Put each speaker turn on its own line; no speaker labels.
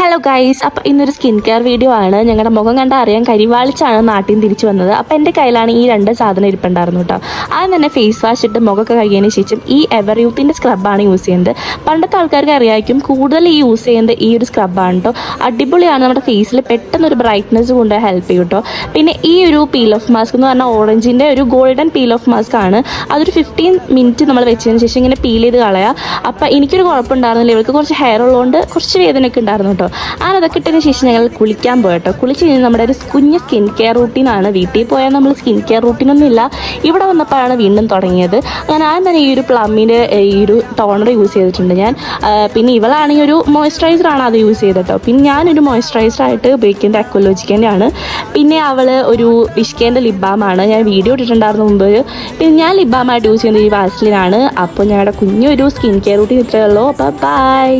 Hello guys, അപ്പോൾ ഇന്നൊരു skin care video ആണ്. ഞങ്ങളുടെ മുഖം കണ്ടാൽ അറിയാൻ കരിവാളിച്ചാണ് നാട്ടിൽ നിന്ന് തിരിച്ചു വന്നത്. അപ്പോൾ എൻ്റെ കയ്യിലാണ് ഈ രണ്ട് സാധനം ഇരിപ്പുണ്ടായിരുന്നു കേട്ടോ. ആദ്യം തന്നെ ഫേസ് വാഷ് ഇട്ട് മുഖമൊക്കെ കഴുകിയതിന് ശേഷം ഈ എവർ യൂത്തിൻ്റെ സ്ക്രബാണ് യൂസ് ചെയ്യുന്നത്. പണ്ടത്തെ ആൾക്കാർക്ക് അറിയാമായിരിക്കും, കൂടുതൽ ഈ യൂസ് ചെയ്യുന്നത് ഈ ഒരു സ്ക്രബാണ് കേട്ടോ. അടിപൊളിയാണ്, നമ്മുടെ ഫേസിൽ പെട്ടെന്നൊരു ബ്രൈറ്റ്നസ് കൊണ്ട് ഹെൽപ്പ് ചെയ്യും കേട്ടോ. പിന്നെ ഈ ഒരു പീൽ ഓഫ് മാസ്ക് എന്ന് പറഞ്ഞാൽ ഓറഞ്ചിൻ്റെ ഒരു ഗോൾഡൻ പീൽ ഓഫ് മാസ്ക് ആണ്. അതൊരു 15 മിനിറ്റ് നമ്മൾ വെച്ചതിന് ശേഷം ഇങ്ങനെ പീൽ ചെയ്ത് കളയുക. അപ്പോൾ എനിക്കൊരു കുഴപ്പമുണ്ടായിരുന്നില്ല, ഇവർക്ക് കുറച്ച് ഹെയർ ഉള്ളതുകൊണ്ട് കുറച്ച് വേദനയൊക്കെ ഉണ്ടായിരുന്നു കേട്ടോ. അതൊക്കെ ഇട്ടതിന് ശേഷം ഞങ്ങൾ കുളിക്കാൻ പോയിട്ടോ. കുളിച്ച് കഴിഞ്ഞാൽ നമ്മുടെ ഒരു കുഞ്ഞ് സ്കിൻ കെയർ റൂട്ടീനാണ്. വീട്ടിൽ പോയാൽ നമ്മൾ സ്കിൻ കെയർ റൂട്ടീനൊന്നും ഇല്ല, ഇവിടെ വന്നപ്പോഴാണ് വീണ്ടും തുടങ്ങിയത്. ഞാൻ ആദ്യം തന്നെ ഈ ഒരു പ്ലമ്മിൻ്റെ ഈ ഒരു ടോണർ യൂസ് ചെയ്തിട്ടുണ്ട് ഞാൻ. പിന്നെ ഇവളാണെങ്കിൽ ഒരു മോയ്സ്ചറൈസറാണ് അത് യൂസ് ചെയ്തിട്ടോ. പിന്നെ ഞാനൊരു മോയ്സ്ചറൈസറായിട്ട് ഉപയോഗിക്കുന്നത് അക്വലോജിക്കേൻ്റെ ആണ്. പിന്നെ അവൾ ഒരു വിഷ്കേൻ്റെ ലിബാമാണ്, ഞാൻ വീഡിയോ ഇട്ടിട്ടുണ്ടായിരുന്നു മുമ്പ്. പിന്നെ ഞാൻ ലിബാമായിട്ട് യൂസ് ചെയ്യുന്നത് ഈ വാസ്ലിനാണ്. അപ്പോൾ ഞങ്ങളുടെ കുഞ്ഞൊരു സ്കിൻ കെയർ റൂട്ടീൻ ഇത്രയേ ഉള്ളൂ. അപ്പോൾ ബൈ.